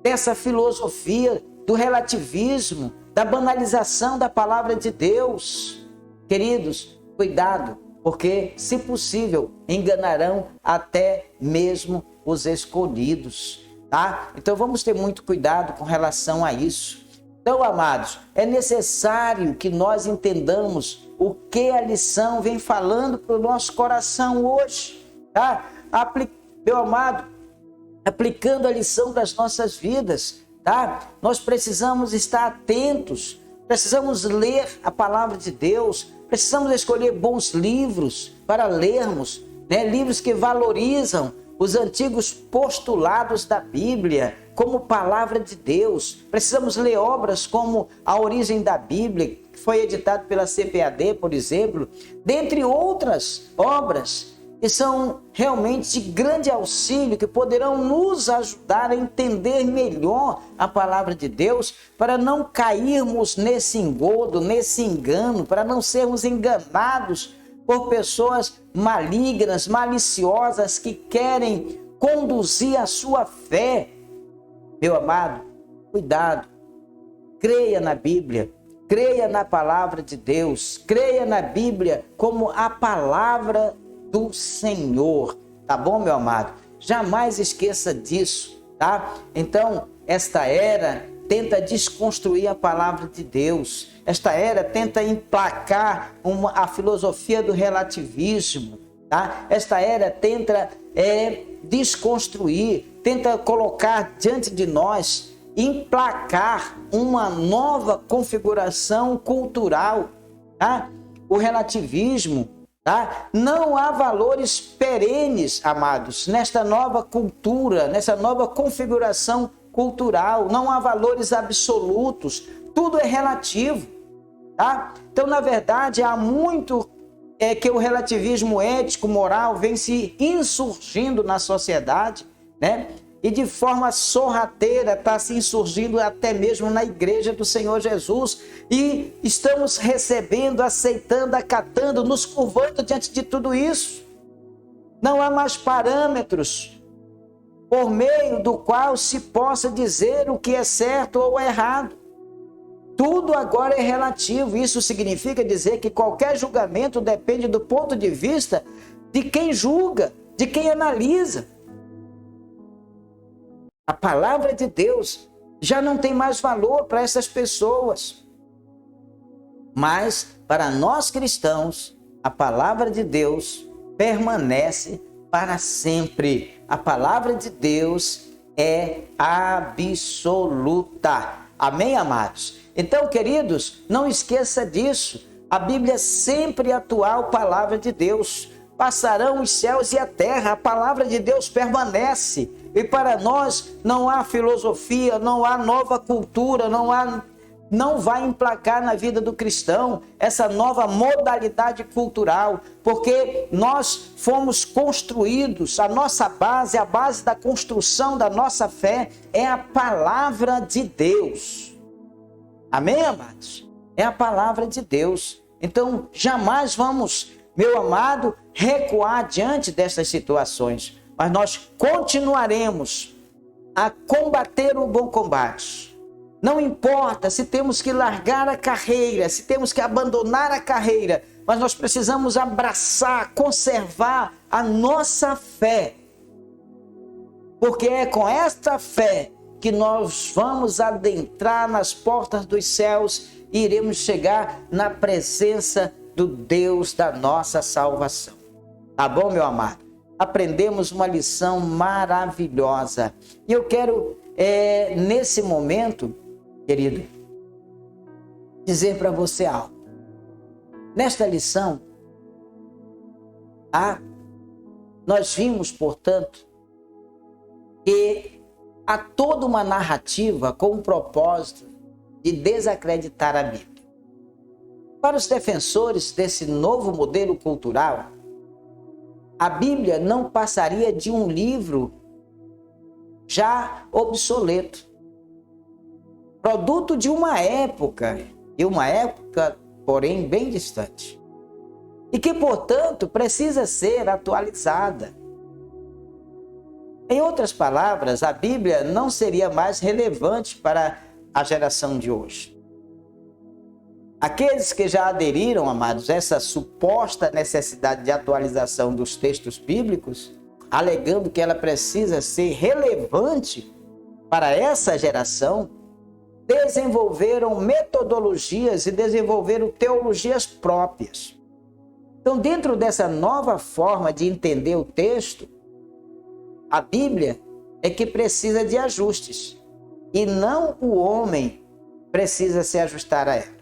dessa filosofia do relativismo, da banalização da palavra de Deus. Queridos, cuidado, porque, se possível, enganarão até mesmo os escolhidos, tá? Então vamos ter muito cuidado com relação a isso. Então, amados, é necessário que nós entendamos o que a lição vem falando para o nosso coração hoje, tá? Meu amado, aplicando a lição das nossas vidas, tá? Nós precisamos estar atentos, precisamos ler a palavra de Deus, precisamos escolher bons livros para lermos, né? Livros que valorizam os antigos postulados da Bíblia como palavra de Deus. Precisamos ler obras como A Origem da Bíblia, que foi editado pela CPAD, por exemplo, dentre outras obras que são realmente de grande auxílio, que poderão nos ajudar a entender melhor a palavra de Deus, para não cairmos nesse engodo, nesse engano, para não sermos enganados por pessoas malignas, maliciosas, que querem conduzir a sua fé. Meu amado, cuidado, creia na Bíblia, creia na palavra de Deus, creia na Bíblia como a palavra do Senhor, tá bom, meu amado? Jamais esqueça disso, tá? Então, esta era tenta desconstruir a palavra de Deus. Esta era tenta emplacar a filosofia do relativismo, tá? Esta era tenta desconstruir, tenta colocar diante de nós, emplacar uma nova configuração cultural, tá? O relativismo, tá? Não há valores perenes, amados, nesta nova cultura, nessa nova configuração cultural. Não há valores absolutos, tudo é relativo, tá? Então, na verdade, há muito é que o relativismo ético, moral, vem se insurgindo na sociedade, né? E de forma sorrateira está se insurgindo até mesmo na igreja do Senhor Jesus. E estamos recebendo, aceitando, acatando, nos curvando diante de tudo isso. Não há mais parâmetros por meio do qual se possa dizer o que é certo ou errado. Tudo agora é relativo. Isso significa dizer que qualquer julgamento depende do ponto de vista de quem julga, de quem analisa. A palavra de Deus já não tem mais valor para essas pessoas. Mas para nós cristãos, a palavra de Deus permanece para sempre. A palavra de Deus é absoluta. Amém, amados? Então, queridos, não esqueça disso. A Bíblia é sempre a atual palavra de Deus. Passarão os céus e a terra, a palavra de Deus permanece. E para nós não há filosofia, não há nova cultura, não vai emplacar na vida do cristão essa nova modalidade cultural, porque nós fomos construídos, a nossa base, a base da construção da nossa fé é a palavra de Deus. Amém, amados? É a palavra de Deus. Então, jamais vamos, meu amado, recuar diante dessas situações. Mas nós continuaremos a combater o bom combate. Não importa se temos que largar a carreira, se temos que abandonar a carreira, mas nós precisamos abraçar, conservar a nossa fé. Porque é com esta fé que nós vamos adentrar nas portas dos céus e iremos chegar na presença do Deus da nossa salvação. Tá bom, meu amado? Aprendemos uma lição maravilhosa. E eu quero, nesse momento, querido, dizer para você algo. Nesta lição, nós vimos, portanto, que há toda uma narrativa com o propósito de desacreditar a Bíblia. Para os defensores desse novo modelo cultural, a Bíblia não passaria de um livro já obsoleto, produto de uma época, porém, bem distante, e que, portanto, precisa ser atualizada. Em outras palavras, a Bíblia não seria mais relevante para a geração de hoje. Aqueles que já aderiram, amados, a essa suposta necessidade de atualização dos textos bíblicos, alegando que ela precisa ser relevante para essa geração, desenvolveram metodologias e desenvolveram teologias próprias. Então, dentro dessa nova forma de entender o texto, a Bíblia é que precisa de ajustes, e não o homem precisa se ajustar a ela.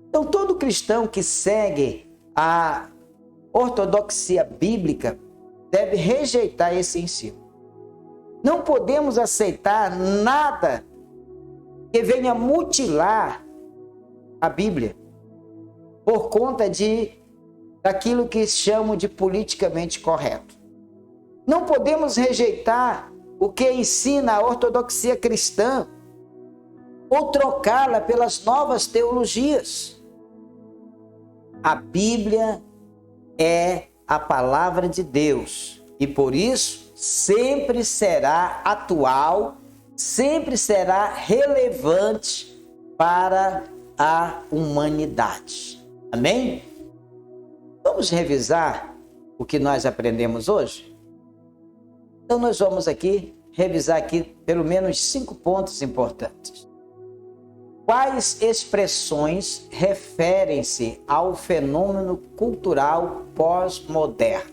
Então, todo cristão que segue a ortodoxia bíblica deve rejeitar esse ensino. Não podemos aceitar nada que venha mutilar a Bíblia por conta daquilo que chamam de politicamente correto. Não podemos rejeitar o que ensina a ortodoxia cristã ou trocá-la pelas novas teologias. A Bíblia é a palavra de Deus e por isso sempre será atual, sempre será relevante para a humanidade. Amém? Vamos revisar o que nós aprendemos hoje? Então nós vamos revisar aqui pelo menos 5 pontos importantes. Quais expressões referem-se ao fenômeno cultural pós-moderno?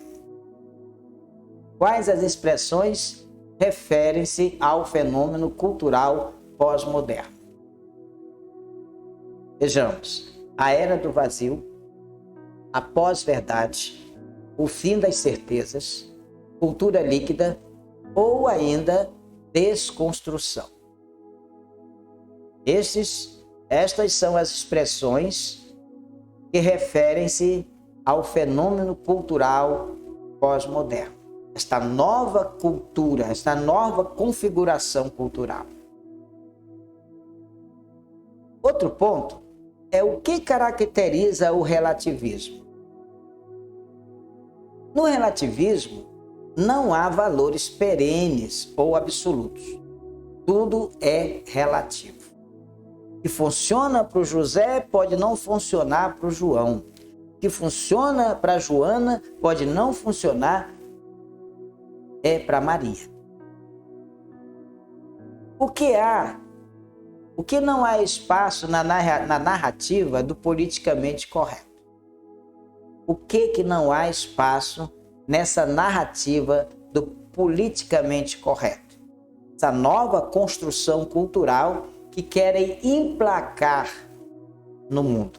Quais as expressões referem-se ao fenômeno cultural pós-moderno? Vejamos: a era do vazio, a pós-verdade, o fim das certezas, cultura líquida ou ainda desconstrução. Estas são as expressões que referem-se ao fenômeno cultural pós-moderno. Esta nova cultura, esta nova configuração cultural. Outro ponto é o que caracteriza o relativismo. No relativismo, não há valores perenes ou absolutos. Tudo é relativo. O que funciona para o José pode não funcionar para o João. O que funciona para a Joana pode não funcionar para Maria. O que não há espaço na narrativa do politicamente correto? O que não há espaço nessa narrativa do politicamente correto? Essa nova construção cultural que querem emplacar no mundo.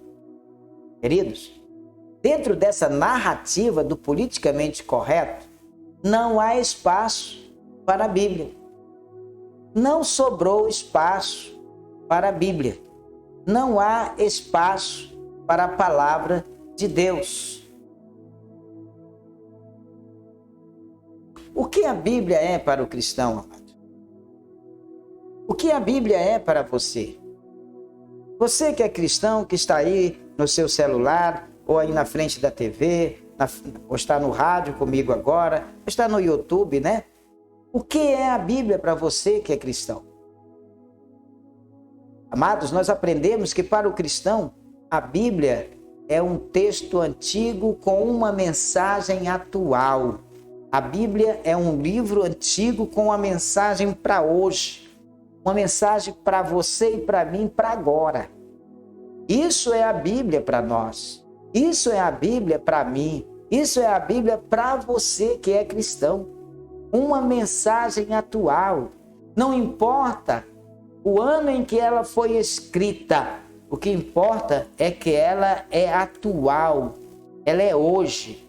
Queridos, dentro dessa narrativa do politicamente correto, não há espaço para a Bíblia. Não sobrou espaço para a Bíblia. Não há espaço para a palavra de Deus. O que a Bíblia é para o cristão, amado? O que a Bíblia é para você? Você que é cristão, que está aí no seu celular, ou aí na frente da TV, ou está no rádio comigo agora, ou está no YouTube, né? O que é a Bíblia para você que é cristão? Amados, nós aprendemos que para o cristão, a Bíblia é um texto antigo com uma mensagem atual. A Bíblia é um livro antigo com uma mensagem para hoje. Uma mensagem para você e para mim, para agora. Isso é a Bíblia para nós. Isso é a Bíblia para mim. Isso é a Bíblia para você que é cristão. Uma mensagem atual. Não importa o ano em que ela foi escrita. O que importa é que ela é atual. Ela é hoje.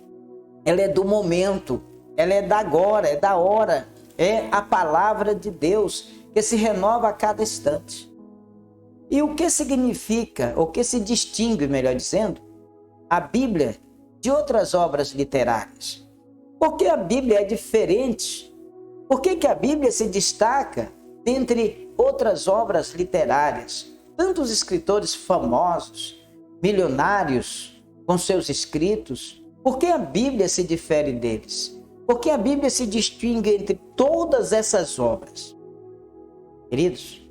Ela é do momento. Ela é da agora, é da hora. É a palavra de Deus que se renova a cada instante. E o que significa, ou que se distingue, melhor dizendo, a Bíblia de outras obras literárias? Por que a Bíblia é diferente? Por que a Bíblia se destaca dentre outras obras literárias? Tantos escritores famosos, milionários, com seus escritos, por que a Bíblia se difere deles? Por que a Bíblia se distingue entre todas essas obras? Queridos,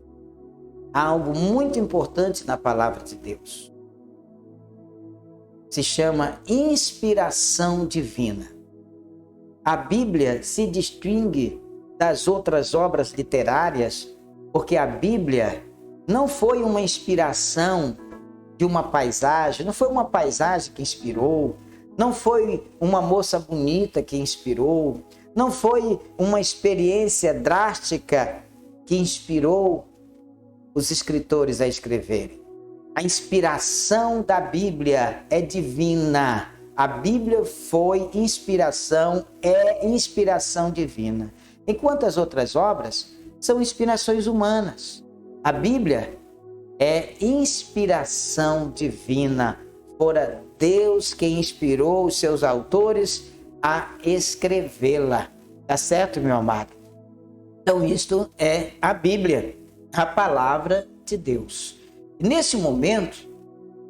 há algo muito importante na palavra de Deus. Se chama inspiração divina. A Bíblia se distingue das outras obras literárias porque a Bíblia não foi uma inspiração de uma paisagem, não foi uma paisagem que inspirou, não foi uma moça bonita que inspirou, não foi uma experiência drástica que inspirou os escritores a escreverem. A inspiração da Bíblia é divina. A Bíblia foi inspiração, é inspiração divina. Enquanto as outras obras são inspirações humanas. A Bíblia é inspiração divina. Fora Deus quem inspirou os seus autores a escrevê-la. Tá certo, meu amado? Então, isto é a Bíblia, a palavra de Deus. Nesse momento,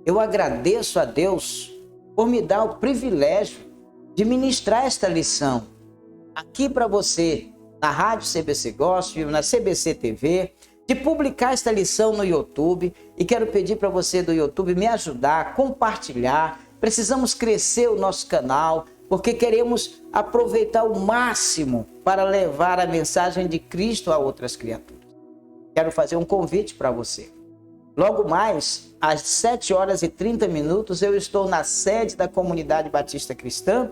eu agradeço a Deus por me dar o privilégio de ministrar esta lição aqui para você, na Rádio CBC Gospel, na CBC TV, de publicar esta lição no YouTube. E quero pedir para você do YouTube me ajudar a compartilhar. Precisamos crescer o nosso canal, porque queremos aproveitar o máximo para levar a mensagem de Cristo a outras criaturas. Quero fazer um convite para você. Logo mais, às 7h30, eu estou na sede da Comunidade Batista Cristã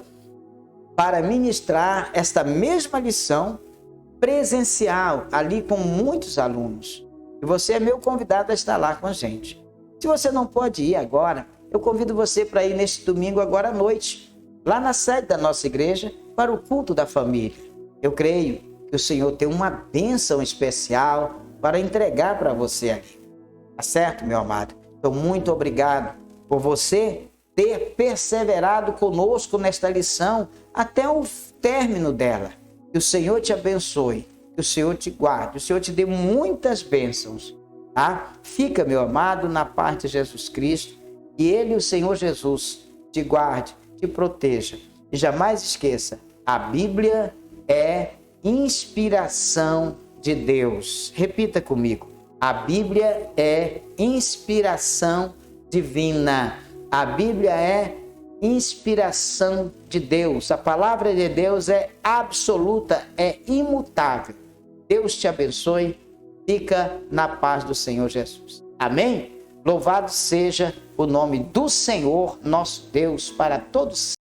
para ministrar esta mesma lição presencial, ali com muitos alunos. E você é meu convidado a estar lá com a gente. Se você não pode ir agora, eu convido você para ir neste domingo agora à noite, lá na sede da nossa igreja, para o culto da família. Eu creio que o Senhor tem uma bênção especial para entregar para você ali. Tá certo, meu amado? Então, muito obrigado por você ter perseverado conosco nesta lição até o término dela. Que o Senhor te abençoe, que o Senhor te guarde, o Senhor te dê muitas bênçãos, tá? Fica, meu amado, na paz de Jesus Cristo, e Ele, o Senhor Jesus, te guarde, te proteja. E jamais esqueça, a Bíblia é inspiração de Deus. Repita comigo, a Bíblia é inspiração divina. A Bíblia é inspiração de Deus. A palavra de Deus é absoluta, é imutável. Deus te abençoe. Fica na paz do Senhor Jesus. Amém? Louvado seja o nome do Senhor, nosso Deus, para todos